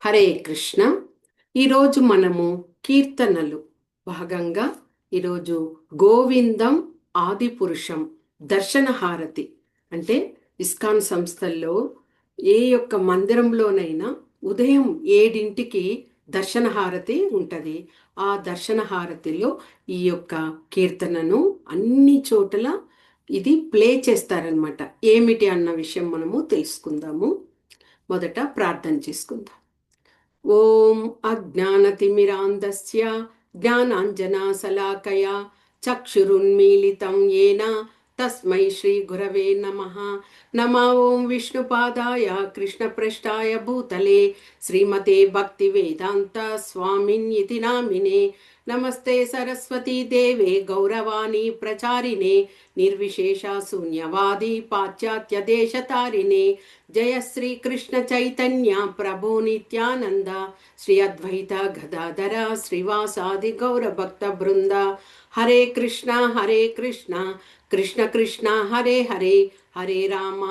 హరే కృష్ణ. ఈరోజు మనము కీర్తనలు భాగంగా ఈరోజు గోవిందం ఆదిపురుషం దర్శనహారతి అంటే ఇస్కాన్ సంస్థల్లో ఏ యొక్క మందిరంలోనైనా ఉదయం 7ంటికి దర్శనహారతి ఉంటుంది. ఆ దర్శనహారతిలో ఈ యొక్క కీర్తనను అన్ని చోట్ల ఇది ప్లే చేస్తారనమాట. ఏమిటి అన్న విషయం మనము తెలుసుకుందాము. మొదట ప్రార్థన చేసుకుందాం. ఓం అజ్ఞానతిమిరాంధస్య జ్ఞానాంజనాశలాకయా చక్షురున్మీలితం येन తస్మై శ్రీ గురవే నమః. నమో ఓం విష్ణుపాదాయ కృష్ణప్రష్టాయ భూతలే శ్రీమతే భక్తి వేదాంత స్వామిన్యితి నామినే. నమస్తే సరస్వతీ దేవే గౌరవాణి ప్రచారిణే నిర్విశేష శూన్యవాది పాశ్చాత్య దేశతారిణే. జయ శ్రీ కృష్ణ చైతన్య ప్రభు నిత్యానంద శ్రీ అద్వైత గదాధర శ్రీవాసాది గౌర భక్త బృంద. హరే కృష్ణ కృష్ణ కృష్ణ హరే హరే, హరే రామ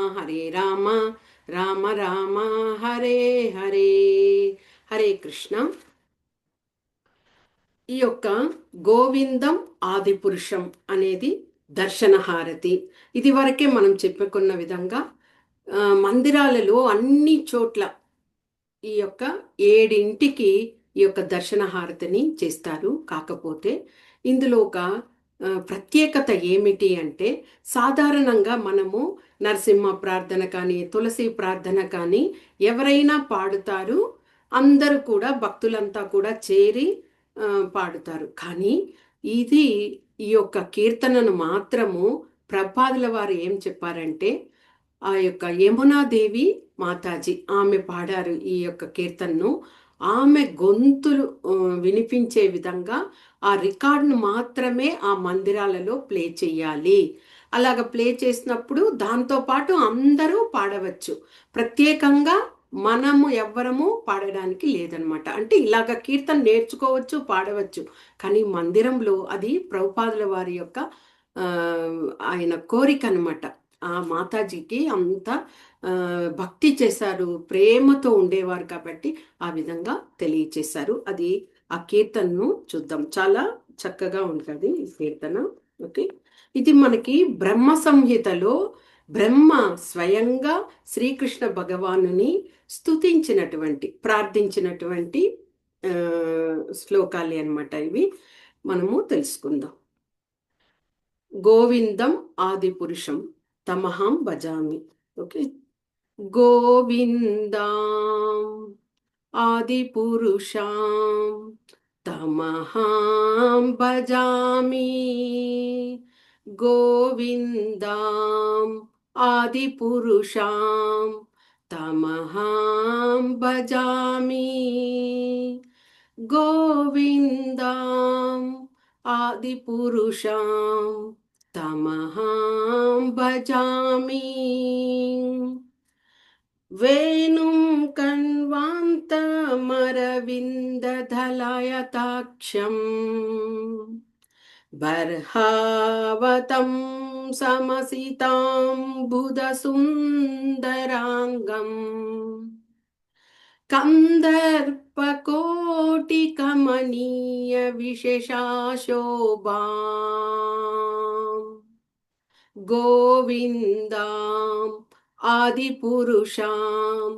రామ రామ హరే హరే. హరే కృష్ణ. ఈ యొక్క గోవిందం ఆదిపురుషం అనేది దర్శనహారతి. ఇది వరకే మనం చెప్పుకున్న విధంగా మందిరాలలో అన్ని చోట్ల ఈ యొక్క 7ంటికి ఈ యొక్క దర్శనహారతిని చేస్తారు. కాకపోతే ఇందులో ఒక ప్రత్యేకత ఏమిటి అంటే, సాధారణంగా మనము నరసింహ ప్రార్థన కానీ తులసి ప్రార్థన కానీ ఎవరైనా పాడుతారు, అందరూ కూడా భక్తులంతా కూడా చేరి పాడుతారు. కానీ ఇది ఈ యొక్క కీర్తనను మాత్రము ప్రభుపాదుల వారు ఏం చెప్పారంటే, ఆ యొక్క యమునాదేవి మాతాజీ ఆమె పాడారు ఈ యొక్క కీర్తనను. ఆమె గొంతులు వినిపించే విధంగా ఆ రికార్డును మాత్రమే ఆ మందిరాలలో ప్లే చేయాలి. అలాగ ప్లే చేసినప్పుడు దాంతోపాటు అందరూ పాడవచ్చు. ప్రత్యేకంగా మనము ఎవ్వరము పాడడానికి లేదనమాట. అంటే ఇలాగ కీర్తన నేర్చుకోవచ్చు, పాడవచ్చు. కానీ మందిరంలో అది ప్రభుపాదుల వారి యొక్క ఆయన కోరిక అనమాట. ఆ మాతాజీకి అంత భక్తి చేశారు, ప్రేమతో ఉండేవారు కాబట్టి ఆ విధంగా తెలియచేశారు. అది ఆ కీర్తనను చూద్దాం. చాలా చక్కగా ఉంటుంది ఈ కీర్తన. ఓకే, ఇది మనకి బ్రహ్మ సంహితలో బ్రహ్మ స్వయంగా శ్రీకృష్ణ భగవానుని స్తుతించినటువంటి ప్రార్థించినటువంటి శ్లోకాలే అన్నమాట. ఇవి మనము తెలుసుకుందాం. గోవిందం ఆదిపురుషం తమహం భజామి. ఓకే, గోవిందం ఆదిపురుషం తమహం భజామి. గోవిందం ఆదిపురుషం తమహం భజామి. గోవిందం ఆదిపురుషం తమహం భజామి. వేణుం కణ్వాంతమరవిందదలయతాక్షం బర్హావతం సమసితాంబుదసుందరాంగం కందర్పకోటికమనీయ విశేషాశోభా. గోవిందం ఆదిపురుషం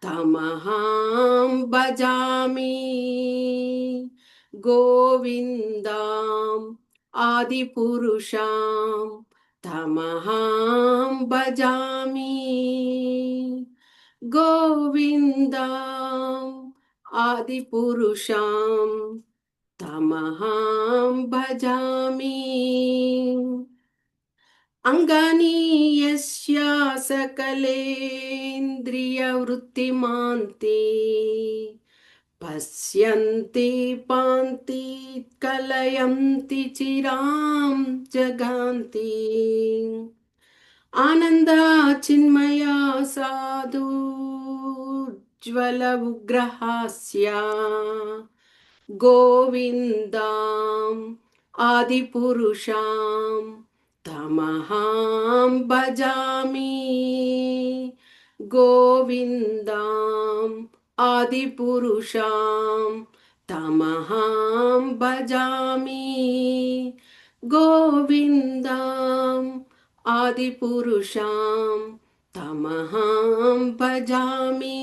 తమహం భజామి. గోవిందం ఆదిపురుషం తమహం భజామి. గోవిందం ఆదిపురుషం తమహం భజామి. అంగాని యస్య సకలేంద్రియవృత్తిమాంతి పశ్యంతి పాంతి కలయంతి చిరాం జగాంతి. ఆనంద చిన్మయ సాధుజ్వల ఉగ్రహాస్య గోవిందం ఆదిపురుషం తమహం భజామి. గోవిందం ఆదిపురుషాం తమహం భజామి గోవిందం ఆదిపురుషాం తమహం భజామి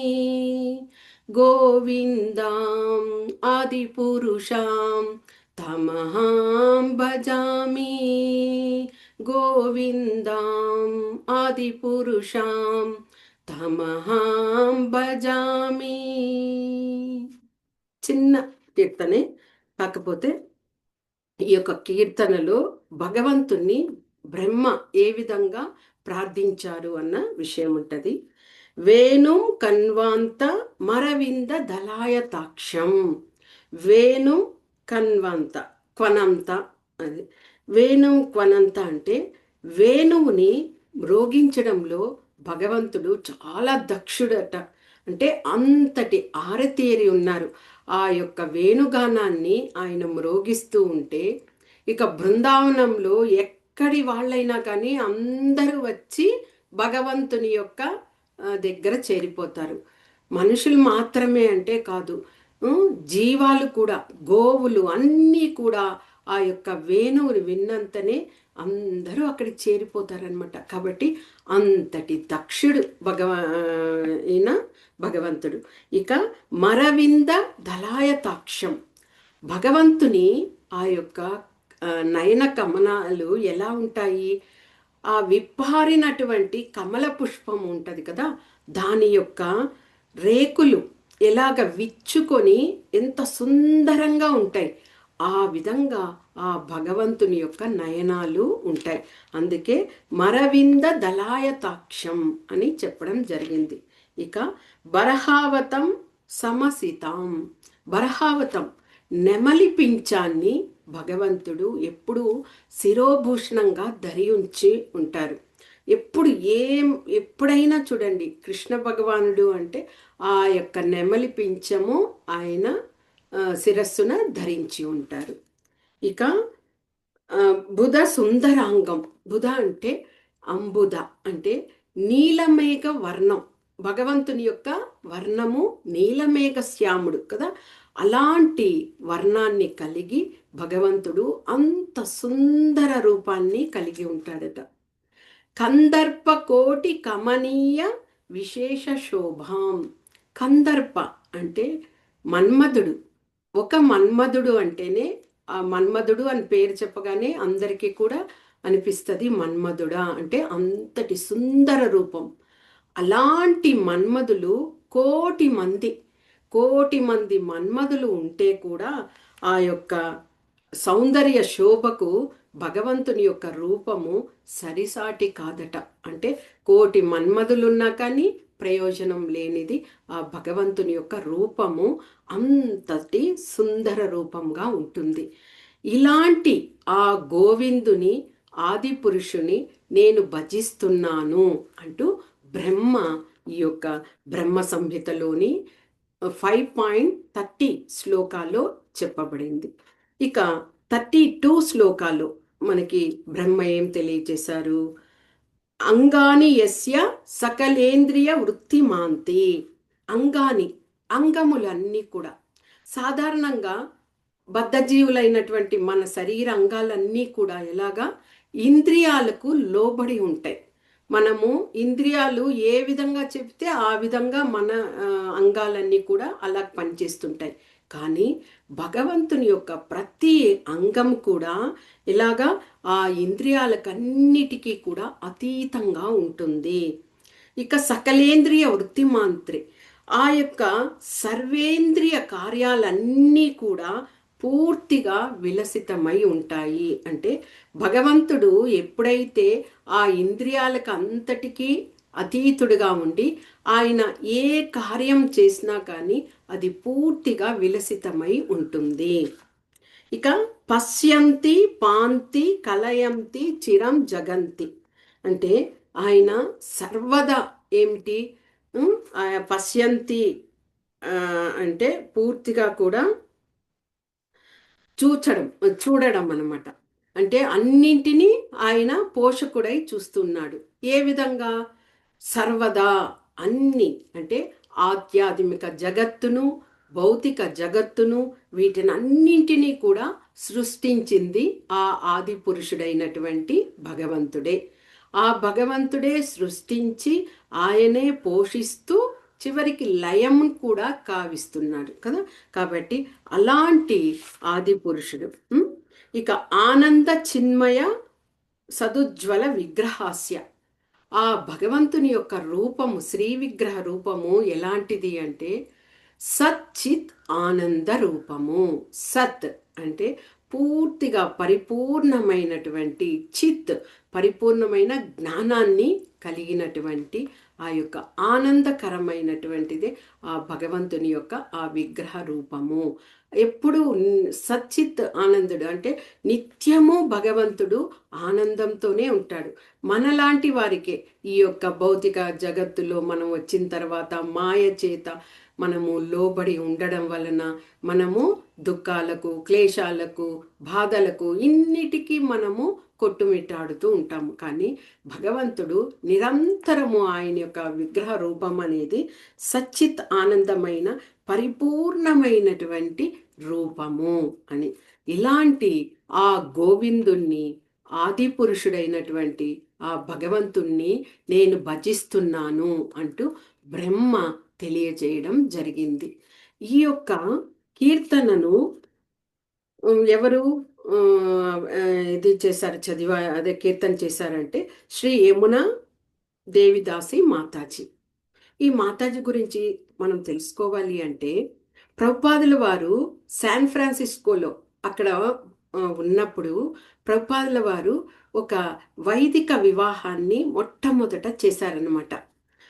గోవిందం ఆదిపురుషాం తమహం భజామి గోవిందం ఆదిపురుషాం తమహం భజామి. చిన్న కీర్తనే, కాకపోతే ఈ యొక్క కీర్తనలో భగవంతుణ్ణి బ్రహ్మ ఏ విధంగా ప్రార్థించారు అన్న విషయం ఉంటుంది. వేణు కన్వాంత మరవింద దళాయతాక్షం. వేణు కన్వంత క్వనంత, అది వేణు క్వనంత అంటే వేణువుని మ్రోగించడంలో భగవంతుడు చాలా దక్షుడట. అంటే అంతటి ఆరతేరి ఉన్నారు. ఆ యొక్క వేణుగానాన్ని ఆయన మ్రోగిస్తూ ఉంటే ఇక బృందావనంలో ఎక్కడి వాళ్ళైనా కానీ అందరూ వచ్చి భగవంతుని యొక్క దగ్గర చేరిపోతారు. మనుషులు మాత్రమే అంటే కాదు, జీవాలు కూడా, గోవులు అన్నీ కూడా ఆ యొక్క వేణువుని విన్నంతనే అందరూ అక్కడికి చేరిపోతారనమాట. కాబట్టి అంతటి దక్షుడు భగవంతుడు. ఇక మరవింద దళాయతాక్షం, భగవంతుని ఆ యొక్క నయన కమనాలు ఎలా ఉంటాయి? ఆ విప్పారినటువంటి కమల పుష్పం ఉంటుంది కదా, దాని యొక్క రేకులు ఎలాగ విచ్చుకొని ఎంత సుందరంగా ఉంటాయి. ఆ విధంగా ఆ భగవంతుని యొక్క నయనాలు ఉంటాయి. అందుకే మరవింద దళాయతాక్షం అని చెప్పడం జరిగింది. ఇక బరహావతం సమసితాం. బరహావతం నెమలి పించాన్ని భగవంతుడు ఎప్పుడు శిరోభూషణంగా ధరించి ఉంటారు. ఎప్పుడైనా చూడండి, కృష్ణ భగవానుడు అంటే ఆ యొక్క నెమలి పించము ఆయన శిరస్సున ధరించి ఉంటారు. ఇక బుధ సుందరాంగం. బుధ అంటే అంబుధ, అంటే నీలమేఘ వర్ణం. భగవంతుని యొక్క వర్ణము నీలమేఘ శ్యాముడు కదా, అలాంటి వర్ణాన్ని కలిగి భగవంతుడు అంత సుందర రూపాన్ని కలిగి ఉంటాడట. కందర్ప కోటి కమనీయ విశేష శోభాం. కందర్ప అంటే మన్మధుడు. ఒక మన్మధుడు అంటేనే, ఆ మన్మధుడు అని పేరు చెప్పగానే అందరికీ కూడా అనిపిస్తుంది మన్మధుడా అంటే అంతటి సుందర రూపం. అలాంటి మన్మధులు కోటి మంది మన్మధులు ఉంటే కూడా ఆ యొక్క సౌందర్య శోభకు భగవంతుని యొక్క రూపము సరిసాటి కాదట. అంటే కోటి మన్మధులున్నా కానీ ప్రయోజనం లేనిది ఆ భగవంతుని యొక్క రూపము అంతటి సుందర రూపంగా ఉంటుంది. ఇలాంటి ఆ గోవిందుని, ఆది పురుషుని నేను భజిస్తున్నాను అంటూ బ్రహ్మ ఈ యొక్క బ్రహ్మ సంహితలోని 5.30 శ్లోకాల్లో చెప్పబడింది. ఇక 32 శ్లోకాలు మనకి బ్రహ్మ ఏం తెలియజేశారు? అంగాని యస్య సకలేంద్రియ వృత్తిమాంతి. అంగములన్నీ కూడా సాధారణంగా బద్ధజీవులైనటువంటి మన శరీర అంగాలన్నీ కూడా ఎలాగా ఇంద్రియాలకు లోబడి ఉంటాయి. మనము ఇంద్రియాలు ఏ విధంగా చెప్తే ఆ విధంగా మన అంగాలన్నీ కూడా అలా పనిచేస్తుంటాయి. కానీ భగవంతుని యొక్క ప్రతి అంగం కూడా ఇలాగా ఆ ఇంద్రియాలకన్నిటికీ కూడా అతీతంగా ఉంటుంది. ఇక సకలేంద్రియ వృత్తిమాంత్రి, ఆ యొక్క సర్వేంద్రియ కార్యాలన్నీ కూడా పూర్తిగా విలసితమై ఉంటాయి. అంటే భగవంతుడు ఎప్పుడైతే ఆ ఇంద్రియాలకు అంతటికీ అతీతుడుగా ఉండి ఆయన ఏ కార్యం చేసినా కానీ అది పూర్తిగా విలసితమై ఉంటుంది. ఇక పశ్యంతి పాంతి కలయంతి చిరం జగంతి, అంటే ఆయన సర్వదా ఏమిటి పశ్యంతి అంటే పూర్తిగా కూడా చూడడం అన్నమాట. అంటే అన్నింటినీ ఆయన పోషకుడై చూస్తున్నాడు. ఏ విధంగా? సర్వదా, అన్ని అంటే ఆధ్యాత్మిక జగత్తును, భౌతిక జగత్తును, వీటినన్నింటినీ కూడా సృష్టించింది ఆ ఆది పురుషుడైనటువంటి భగవంతుడే. ఆ భగవంతుడే సృష్టించి ఆయనే పోషిస్తూ చివరికి లయం కూడా కావిస్తున్నాడు కదా. కాబట్టి అలాంటి ఆది పురుషుడు. ఇక ఆనంద చిన్మయ సదుజ్వల విగ్రహాస్య, ఆ భగవంతుని యొక్క రూపము, శ్రీ విగ్రహ రూపము ఎలాంటిది అంటే సచ్చిత్ ఆనంద రూపము. సత్ అంటే పూర్తిగా పరిపూర్ణమైనటువంటి, చిత్ పరిపూర్ణమైన జ్ఞానాన్ని కలిగినటువంటి ఆ యొక్క ఆనందకరమైనటువంటిదే ఆ భగవంతుని యొక్క ఆ విగ్రహ రూపము. ఎప్పుడు సచ్చిత్ ఆనందుడు అంటే నిత్యము భగవంతుడు ఆనందంతోనే ఉంటాడు. మనలాంటి వారికే ఈ యొక్క భౌతిక జగత్తులో మనం వచ్చిన తర్వాత మాయ చేత మనము లోబడి ఉండడం వలన మనము దుఃఖాలకు, క్లేశాలకు, బాధలకు, ఇన్నిటికీ మనము కొట్టుమిట్టాడుతూ ఉంటాము. కానీ భగవంతుడు నిరంతరము ఆయన యొక్క విగ్రహ రూపం అనేది సచ్చిత్ ఆనందమైన పరిపూర్ణమైనటువంటి రూపము అని. ఇలాంటి ఆ గోవిందుణ్ణి, ఆది పురుషుడైనటువంటి ఆ భగవంతుణ్ణి నేను భజిస్తున్నాను అంటూ బ్రహ్మ తెలియజేయడం జరిగింది. ఈ యొక్క కీర్తనను ఎవరు ఇది చేశారు, అదే కీర్తన చేశారంటే శ్రీ యమునా దేవిదాసి మాతాజీ. ఈ మాతాజీ గురించి మనం తెలుసుకోవాలి అంటే ప్రభుపాదుల వారు శాన్ ఫ్రాన్సిస్కోలో అక్కడ ఉన్నప్పుడు ప్రభుపాదుల వారు ఒక వైదిక వివాహాన్ని మొట్టమొదట చేశారనమాట.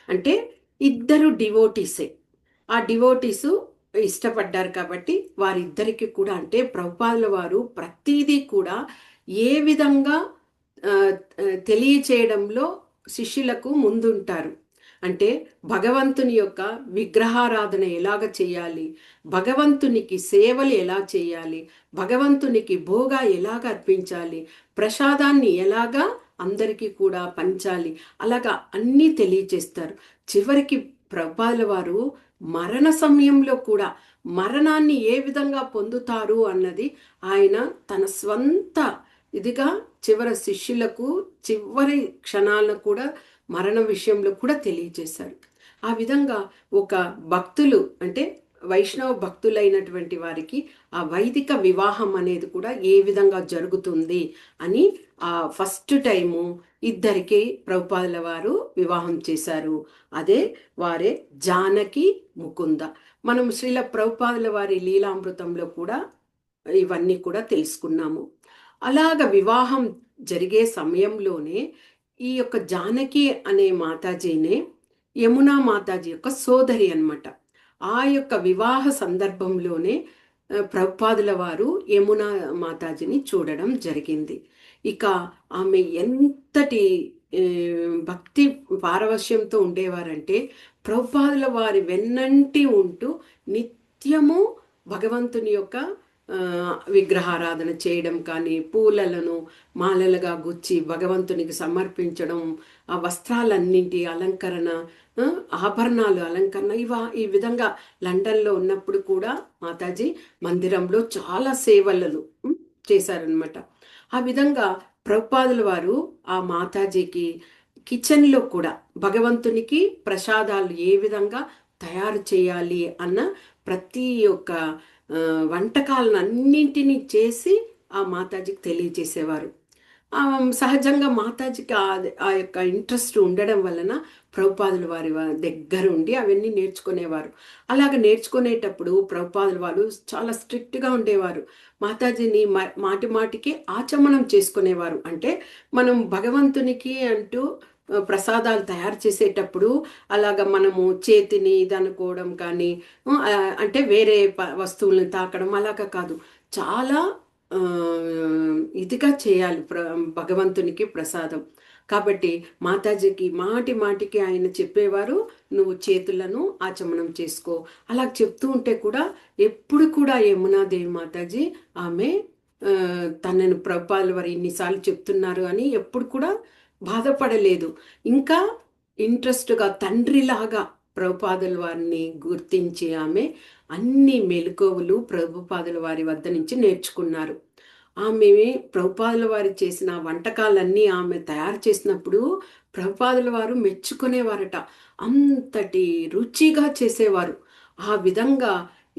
అంటే ఇద్దరు డివోటీసే. ఆ డివోటీసు ఇష్టపడ్డారు కాబట్టి వారిద్దరికి కూడా, అంటే ప్రభుపాదుల వారు ప్రతిదీ కూడా ఏ విధంగా తెలియచేయడంలో శిష్యులకు ముందుంటారు. అంటే భగవంతుని యొక్క విగ్రహారాధన ఎలాగ చేయాలి, భగవంతునికి సేవలు ఎలా చేయాలి, భగవంతునికి భోగా ఎలాగ అర్పించాలి, ప్రసాదాన్ని ఎలాగా అందరికీ కూడా పంచాలి, అలాగా అన్నీ తెలియచేస్తారు. చివరికి ప్రభుపాదుల వారు మరణ సమయంలో కూడా మరణాన్ని ఏ విధంగా పొందుతారు అన్నది ఆయన తన స్వంత ఇదిగా చివరి శిష్యులకు చివరి క్షణాలను కూడా మరణ విషయంలో కూడా తెలియజేశారు. ఆ విధంగా ఒక భక్తులు అంటే వైష్ణవ భక్తులైనటువంటి వారికి ఆ వైదిక వివాహం అనేది కూడా ఏ విధంగా జరుగుతుంది అని ఆ ఫస్ట్ టైము ఇద్దరికి ప్రభుపాదుల వారు వివాహం చేశారు. అదే వారే జానకి ముకుంద. మనం శ్రీల ప్రభుపాదుల వారి లీలామృతంలో కూడా ఇవన్నీ కూడా తెలుసుకున్నాము. అలాగ వివాహం జరిగే సమయంలోనే ఈ యొక్క జానకి అనే మాతాజీనే యమునా మాతాజీ యొక్క సోదరి అన్నమాట. ఆ యొక్క వివాహ సందర్భంలోనే ప్రభుపాదుల వారు యమునా మాతాజీని చూడడం జరిగింది. ఇక ఆమె ఎంతటి భక్తి పారవశ్యంతో ఉండేవారంటే ప్రభుపాదుల వారి వెన్నంటి ఉంటూ నిత్యము భగవంతుని యొక్క విగ్రహారాధన చేయడం కానీ, పూలను మాలలుగా గుచ్చి భగవంతునికి సమర్పించడం, ఆ వస్త్రాలన్నింటి అలంకరణ, ఆభరణాలు అలంకరణ, ఈ విధంగా లండన్లో ఉన్నప్పుడు కూడా మాతాజీ మందిరంలో చాలా సేవలను చేశారనమాట. ఆ విధంగా ప్రభుపాదుల వారు ఆ మాతాజీకి కిచెన్లో కూడా భగవంతునికి ప్రసాదాలు ఏ విధంగా తయారు చేయాలి అన్న ప్రతి ఒక్క వంటకాలను అన్నింటినీ చేసి ఆ మాతాజీకి తెలియజేసేవారు. సహజంగా మాతాజీకి ఆ యొక్క ఇంట్రెస్ట్ ఉండడం వలన ప్రభుపాదుల వారి దగ్గర ఉండి అవన్నీ నేర్చుకునేవారు. అలాగ నేర్చుకునేటప్పుడు ప్రభుపాదుల వారు చాలా స్ట్రిక్ట్గా ఉండేవారు. మాతాజీని మాటి మాటికి ఆచమనం చేసుకునేవారు. అంటే మనం భగవంతునికి అంటూ ప్రసాదాలు తయారు చేసేటప్పుడు అలాగ మనము చేతిని దనుకోవడం కానీ, అంటే వేరే వస్తువులను తాకడం అలాగా కాదు, చాలా ఇదిగా చేయాలి భగవంతునికి ప్రసాదం. కాబట్టి మాతాజీకి మాటి మాటికి ఆయన చెప్పేవారు, నువ్వు చేతులను ఆచమనం చేసుకో. అలా చెప్తూ ఉంటే కూడా ఎప్పుడు కూడా యమునాదేవి మాతాజీ ఆమె తనను ప్రభుపాదుల వారు ఇన్నిసార్లు చెప్తున్నారు అని ఎప్పుడు కూడా బాధపడలేదు. ఇంకా ఇంట్రెస్ట్గా తండ్రిలాగా ప్రభుపాదుల వారిని గుర్తించి ఆమె అన్ని మెలకువలు ప్రభుపాదుల వారి వద్ద నుంచి నేర్చుకున్నారు. ఆమె ప్రభుపాదుల వారి చేసిన వంటకాలన్నీ ఆమె తయారు చేసినప్పుడు ప్రభుపాదుల వారు మెచ్చుకునేవారట. అంతటి రుచిగా చేసేవారు. ఆ విధంగా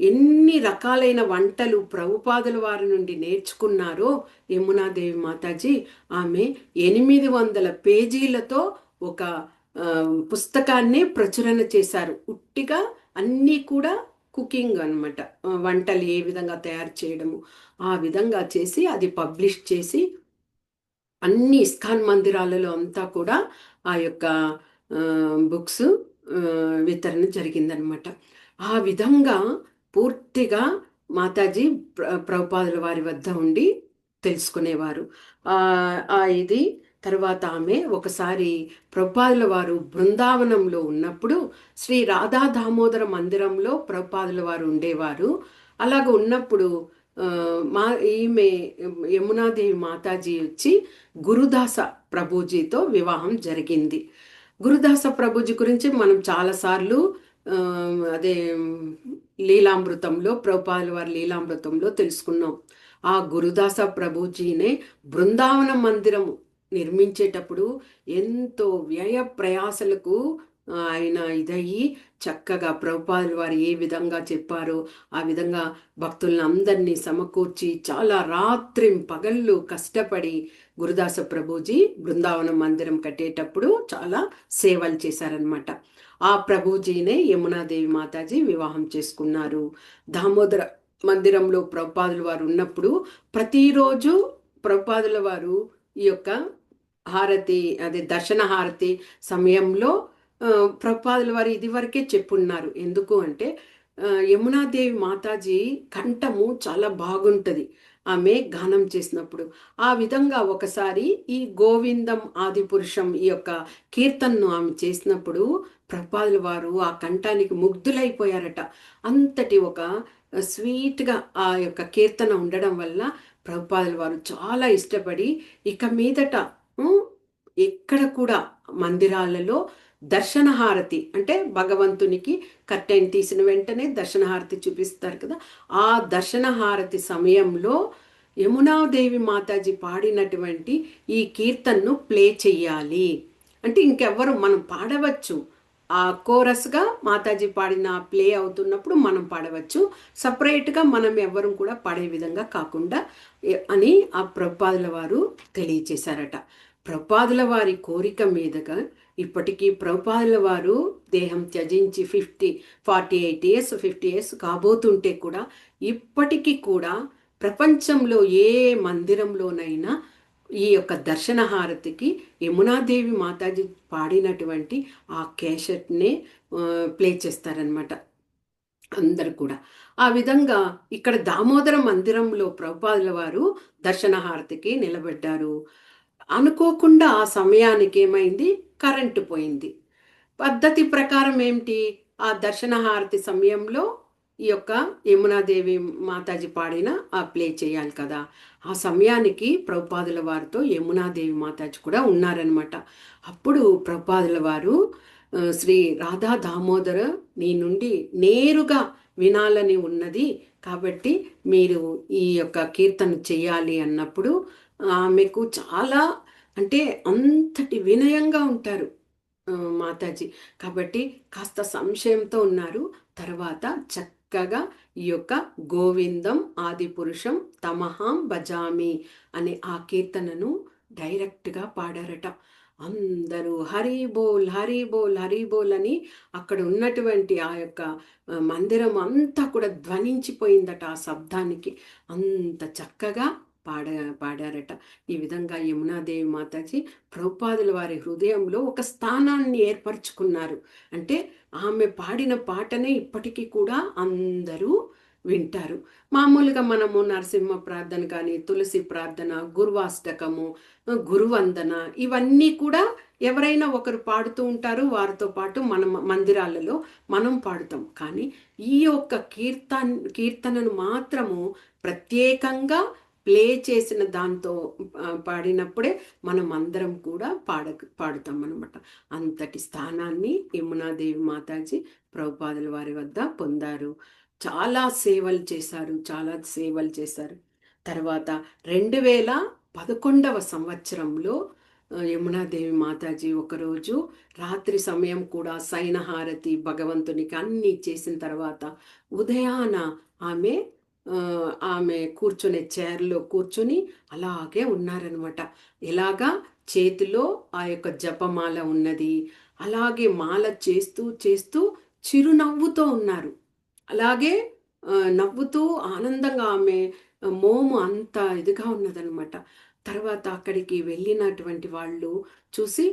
ఎన్ని రకాలైన వంటలు ప్రభుపాదుల వారి నుండి నేర్చుకున్నారో యమునాదేవి మాతాజీ ఆమె 800 పేజీలతో ఒక పుస్తకాన్ని ప్రచురణ చేశారు. ఉట్టిగా అన్నీ కూడా కుకింగ్ అనమాట, వంటలు ఏ విధంగా తయారు చేయడము ఆ విధంగా చేసి అది పబ్లిష్ చేసి అన్ని ఇస్కాన్ మందిరాలలో అంతా కూడా ఆ యొక్క బుక్స్ వితరణ జరిగిందనమాట. ఆ విధంగా పూర్తిగా మాతాజీ ప్రభుపాదుల వారి వద్ద ఉండి తెలుసుకునేవారు. ఇది తర్వాత ఆమె ఒకసారి ప్రభుపాదుల వారు బృందావనంలో ఉన్నప్పుడు శ్రీ రాధా దామోదర మందిరంలో ప్రభుపాదుల వారు ఉండేవారు. అలాగ ఉన్నప్పుడు ఈమె యమునాదేవి మాతాజీ వచ్చి గురుదాస ప్రభుజీతో వివాహం జరిగింది. గురుదాస ప్రభుజీ గురించి మనం చాలాసార్లు అదే లీలామృతంలో ప్రభుపాదుల వారి లీలామృతంలో తెలుసుకున్నాం. ఆ గురుదాస ప్రభుజీనే బృందావన మందిరము నిర్మించేటప్పుడు ఎంతో వ్యయ ప్రయాసలకు ఆయన ఇదయ్యి చక్కగా ప్రభుపాదుల వారు ఏ విధంగా చెప్పారో ఆ విధంగా భక్తులను అందరినీ సమకూర్చి చాలా పగళ్ళు కష్టపడి గురుదాస ప్రభుజీ బృందావన మందిరం కట్టేటప్పుడు చాలా సేవలు చేశారనమాట. ఆ ప్రభుజీనే యమునాదేవి మాతాజీ వివాహం చేసుకున్నారు. దామోదర మందిరంలో ప్రభుపాదుల వారు ఉన్నప్పుడు ప్రతిరోజు ప్రభుపాదుల వారు ఈ యొక్క హారతి అదే దర్శన హారతి సమయంలో ప్రభుపాదుల వారు ఇదివరకే చెప్పున్నారు. ఎందుకు అంటే యమునాదేవి మాతాజీ కంఠము చాలా బాగుంటుంది ఆమె గానం చేసినప్పుడు. ఆ విధంగా ఒకసారి ఈ గోవిందం ఆదిపురుషం ఈ యొక్క కీర్తనను ఆమె చేసినప్పుడు ప్రభుపాదుల వారు ఆ కంఠానికి ముగ్ధులైపోయారట. అంతటి ఒక స్వీట్గా ఆ యొక్క కీర్తన ఉండడం వల్ల ప్రభుపాదుల వారు చాలా ఇష్టపడి ఇక మీదట ఎక్కడ కూడా మందిరాలలో దర్శనహారతి అంటే భగవంతునికి కర్టెన్ తీసిన వెంటనే దర్శనహారతి చూపిస్తారు కదా, ఆ దర్శనహారతి సమయంలో యమునాదేవి మాతాజీ పాడినటువంటి ఈ కీర్తనను ప్లే చెయ్యాలి. అంటే ఇంకెవ్వరు మనం పాడవచ్చు, ఆ కోరస్గా మాతాజీ పాడిన ప్లే అవుతున్నప్పుడు మనం పాడవచ్చు, సపరేట్గా మనం ఎవ్వరం కూడా పాడే విధంగా కాకుండా అని ఆ ప్రభుపాదుల వారు తెలియచేశారట. ప్రభుపాదుల వారి కోరిక మీదుగా ఇప్పటికీ ప్రభుపాదుల వారు దేహం త్యజించి 48 ఇయర్స్ 50 ఇయర్స్ కాబోతుంటే కూడా ఇప్పటికీ కూడా ప్రపంచంలో ఏ మందిరంలోనైనా ఈ యొక్క దర్శన హారతికి యమునాదేవి మాతాజీ పాడినటువంటి ఆ క్యాసెట్నే ప్లే చేస్తారనమాట అందరు కూడా. ఆ విధంగా ఇక్కడ దామోదర మందిరంలో ప్రభుపాదుల వారు దర్శన హారతికి నిలబడ్డారు. అనుకోకుండా ఆ సమయానికి ఏమైంది, కరెంటు పోయింది. పద్ధతి ప్రకారం ఏమిటి, ఆ దర్శన హారతి సమయంలో ఈ యొక్క యమునాదేవి మాతాజీ పాడిన ఆ ప్లే చేయాలి కదా. ఆ సమయానికి ప్రభుపాదుల వారితో యమునాదేవి మాతాజీ కూడా ఉన్నారనమాట. అప్పుడు ప్రభుపాదుల వారు శ్రీ రాధా దామోదర నీ నుండి నేరుగా వినాలని ఉన్నది కాబట్టి మీరు ఈ యొక్క కీర్తన చేయాలి అన్నప్పుడు ఆమెకు చాలా అంటే అంతటి వినయంగా ఉంటారు మాతాజీ. కాబట్టి కాస్త సంశయంతో ఉన్నారు. తర్వాత చక్కగా ఈ యొక్క గోవిందం ఆదిపురుషం తమహాం భజామి అనే ఆ కీర్తనను డైరెక్ట్గా పాడారట. అందరూ హరి బోల్ హరి బోల్ హరి బోల్ అని అక్కడ ఉన్నటువంటి ఆ యొక్క మందిరం అంతా కూడా ధ్వనించిపోయిందట ఆ శబ్దానికి. అంత చక్కగా పాడారట. ఈ విధంగా యమునాదేవి మాతాజీ ప్రభుపాదుల వారి హృదయంలో ఒక స్థానాన్ని ఏర్పరచుకున్నారు. అంటే ఆమె పాడిన పాటనే ఇప్పటికీ కూడా అందరూ వింటారు. మామూలుగా మనము నరసింహ ప్రార్థన కానీ, తులసి ప్రార్థన, గురువాష్టకము, గురువందన ఇవన్నీ కూడా ఎవరైనా ఒకరు పాడుతూ ఉంటారు, వారితో పాటు మనం మందిరాలలో మనం పాడుతాం. కానీ ఈ యొక్క కీర్తనను మాత్రము ప్రత్యేకంగా ప్లే చేసిన దాంతో పాడినప్పుడే మనం అందరం కూడా పాడుతాం అనమాట. అంతటి స్థానాన్ని యమునాదేవి మాతాజీ ప్రభుపాదుల వారి వద్ద పొందారు. చాలా సేవలు చేశారు, చాలా సేవలు చేశారు. తర్వాత 2011వ సంవత్సరంలో యమునాదేవి మాతాజీ ఒకరోజు రాత్రి సమయం కూడా సైనహారతి భగవంతునికి అన్నీ చేసిన తర్వాత ఉదయాన ఆమె ఆమె కూర్చునే చైర్లో కూర్చుని అలాగే ఉన్నారనమాట. ఎలాగా చేతిలో ఆ యొక్క జపమాల ఉన్నది. అలాగే మాల చేస్తూ చేస్తూ చిరునవ్వుతో ఉన్నారు. అలాగే నవ్వుతూ ఆనందంగా ఆమె మోము అంత ఇదిగా ఉన్నదనమాట. తర్వాత అక్కడికి వెళ్ళినటువంటి వాళ్ళు చూసి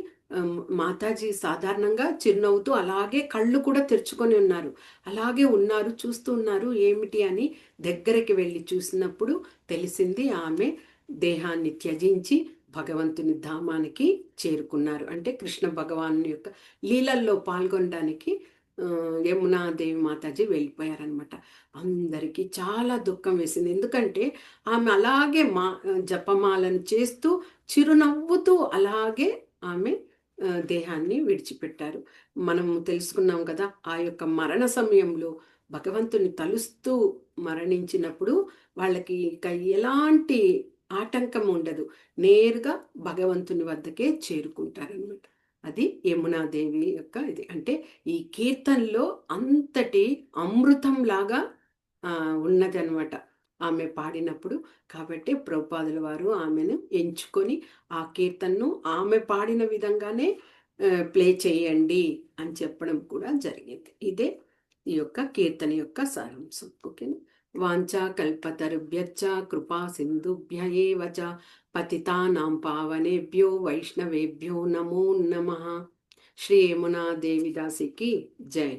మాతాజీ సాధారణంగా చిరునవ్వుతూ అలాగే కళ్ళు కూడా తెరుచుకొని ఉన్నారు. అలాగే ఉన్నారు, చూస్తూ ఉన్నారు. ఏమిటి అని దగ్గరికి వెళ్ళి చూసినప్పుడు తెలిసింది ఆమె దేహాన్ని త్యజించి భగవంతుని ధామానికి చేరుకున్నారు. అంటే కృష్ణ భగవాను యొక్క లీలల్లో పాల్గొనడానికి యమునాదేవి మాతాజీ వెళ్ళిపోయారనమాట. అందరికీ చాలా దుఃఖం వేసింది. ఎందుకంటే ఆమె అలాగే జపమాలను చేస్తూ చిరునవ్వుతూ అలాగే ఆమె దేహాన్ని విడిచిపెట్టారు. మనం తెలుసుకున్నాం కదా, ఆ యొక్క మరణ సమయంలో భగవంతుని తలుస్తూ మరణించినప్పుడు వాళ్ళకి ఇక ఎలాంటి ఆటంకం ఉండదు. నేరుగా భగవంతుని వద్దకే చేరుకుంటారనమాట. అది యమునాదేవి యొక్క ఇది. అంటే ఈ కీర్తనలో అంతటి అమృతం లాగా ఉన్నదనమాట ఆమె పాడినప్పుడు. కాబట్టి ప్రభుపాదుల వారు ఆమెను ఎంచుకొని ఆ కీర్తనను ఆమె పాడిన విధంగానే ప్లే చేయండి అని చెప్పడం కూడా జరిగింది. ఇదే ఈ యొక్క కీర్తన యొక్క సారాంశం. ఓకేనా. వాంఛా కల్పతరుభ్యశ్చ కృపా సింధుభ్య ఏవ చ పతితానాం పావనేభ్యో వైష్ణవేభ్యో నమో నమః. శ్రీ యమునా దేవిదాసికి జై.